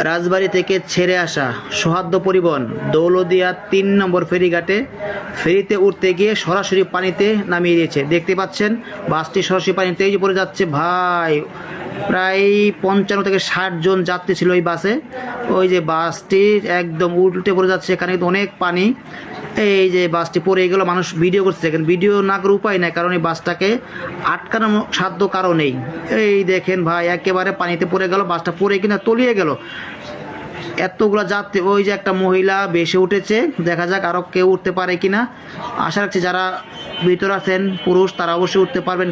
রাজবাড়ী থেকে ছেড়ে আসা সৌহার্দ্য পরিবহন দৌলতদিয়া ৩ নম্বর ফেরিঘাটে ফেরিতে উঠতে গিয়ে সরাসরি পানিতে নামিয়ে দিয়েছে। দেখতে পাচ্ছেন বাসটি সরাসরি পানিতেই পড়ে যাচ্ছে ভাই। প্রায় ৫৫ থেকে ৬০ জন যাত্রী ছিল ওই বাসে। ওই যে বাসটি একদম উল্টে পড়ে যাচ্ছে, এখানে কিন্তু অনেক পানি। এই যে বাসটি পড়ে গেল, মানুষ ভিডিও করছে, দেখেন ভিডিও না করে উপায় নাই, কারণ এই বাসটাকে আটকানোর সাধ্য কারো নেই। এই দেখেন ভাই একেবারে পানিতে পড়ে গেল, বাসটা পড়ে কিনা তলিয়ে গেল। এতগুলো যাত্রী, ওই যে একটা মহিলা বেশি উঠেছে, দেখা যাক আরও কেউ উঠতে পারে কিনা। আশা রাখছি যারা ভিতরে আছেন পুরুষ তারা অবশ্যই উঠতে পারবেন।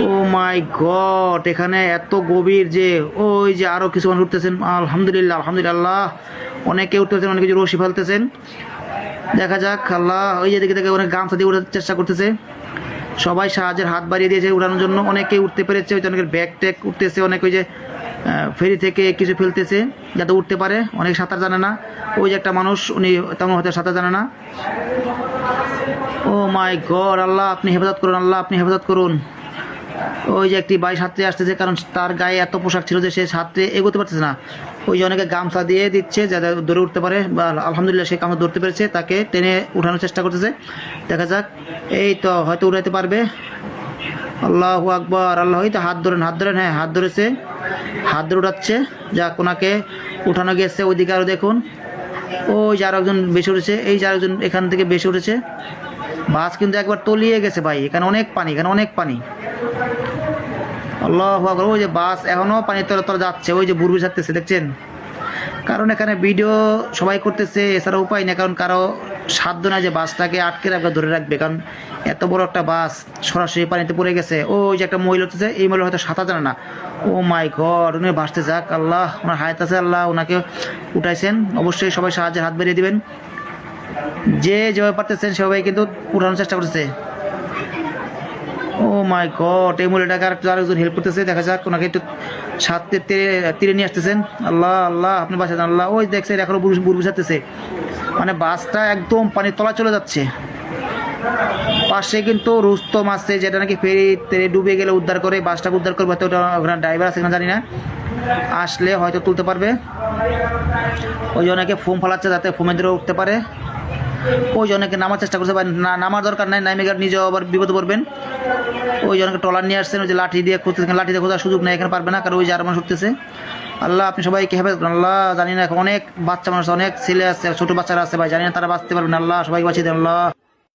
ও মাই গড, এখানে এত গভীর যে ওই যে আরও কিছু মানুষ উঠতেছেন। আলহামদুলিল্লাহ আলহামদুলিল্লাহ, অনেকে উঠতেছেন, অনেকে রশি ফেলতেছেন। দেখা যাক আল্লাহ। ওই যে দিকে থেকে অনেক গামছা দিয়ে উঠার চেষ্টা করতেছে, সবাই সাহায্যের হাত বাড়িয়ে দিয়েছে উঠানোর জন্য। অনেকেই উঠতে পেরেছে, ওই যে অনেকের ব্যাগ ট্যাগ উঠতেছে, অনেক ওই যে ফেরি থেকে কিছু ফেলতেছে যাতে উঠতে পারে। অনেক সাঁতার জানে না, ওই যে একটা মানুষ উনি তেমন হয়তো সাঁতার জানে না। ও মাই গড, আল্লাহ আপনি হেফাজত করুন, আল্লাহ আপনি হেফাজত করুন। ওই যে একটি ভাই সাঁতরে আসতেছে, কারণ তার গায়ে এত পোশাক ছিল যে সে সাঁতরে এগোতে পারতেছে না। ওই যে অনেকে গামছা দিয়ে দিচ্ছে যাতে ধরে উঠতে পারে, বা আলহামদুলিল্লাহ সে গামছা ধরতে পেরেছে, তাকে টেনে উঠানোর চেষ্টা করতেছে। দেখা যাক, এই তো হয়তো উঠাইতে পারবে। আল্লাহু আকবার, আল্লাহ। হয়তো হাত ধরেন, হাত ধরেন, হ্যাঁ হাত ধরেছে, হাত ধরে উঠাচ্ছে। যাক, ওনাকে উঠানো গেছে। ওইদিকে আরও দেখুন, ওই যে আরো একজন বেশি উঠেছে, এই যে আরেকজন এখান থেকে বেশি উঠেছে। বাস কিন্তু একবার তলিয়ে গেছে ভাই, এখানে অনেক পানি, এখানে অনেক পানি। আল্লাহু আকবার, ওই যে বাস এখনো পানির তলে তলে যাচ্ছে, ওই যে বুড়বুড়ি থাকতেছে দেখছেন। কারণ এখানে ভিডিও সবাই করতেছে, এছাড়া উপায় নেই, কারণ কারো সাধ্য না যে বাসটাকে আটকে রাখবে, ধরে রাখবে, কারণ এত বড় একটা বাস সরাসরি পানিতে পড়ে গেছে। ওই যে একটা মহিলা উঠতেছে, এই মহিলা হয়তো সাঁতার জানে না। ও মাই গড, উনি ভাসতে যাক, আল্লাহ ওনার হায়াত আছে, আল্লাহ ওনাকে উঠাইছেন। অবশ্যই সবাই সাহায্যের হাত বেরিয়ে দিবেন, যে যেভাবে পারতেছেন সবাই কিন্তু উঠানোর চেষ্টা করতেছে। ও মাই গড, এই মহিলাটাকে আরেকজন হেল্প করতেছে, দেখা যাক ওনাকে একটু সাথে তীরে নিয়ে আসতেছেন। আল্লাহ আল্লাহ আপনি বাঁচান আল্লাহ। ওই দেখছেন এখনো বুড়বুড়ি ছাড়তেছে, মানে বাসটা একদম পানির তলায় চলে যাচ্ছে। পাশে কিন্তু রুস্তম আছে, যেটা নাকি ফেরিতে ডুবে গেলে উদ্ধার করে, বাসটাকে উদ্ধার করবে। হয়তো ওখানে ড্রাইভার আছে কিনা জানি না, আসলে হয়তো তুলতে পারবে। ওই অনেকে ফোম ফালাচ্ছে যাতে ফোমের ধরে উঠতে পারে। ওই জনকে নামার চেষ্টা করছে, বা নামার দরকার নাই, নামে নিজেও আবার বিপদে পড়বেন। ওই জনকে ট্রলার নিয়ে আসছেন, ওই যে লাঠি দিয়ে খুঁজতেছেন, লাঠি দিয়ে খোঁজার সুযোগ নেই, এখানে পারবে না, কারণ ওই যে আরো মানুষ উঠতেছে। আল্লাহ আপনি সবাইকে হেফাজত করুন আল্লাহ। জানি না অনেক বাচ্চা মানুষ, অনেক ছেলে আছে, ছোট বাচ্চারা আছে ভাই, জানি না তারা বাঁচতে পারবেন। আল্লাহ সবাইকে বাঁচিয়ে দেন আল্লাহ।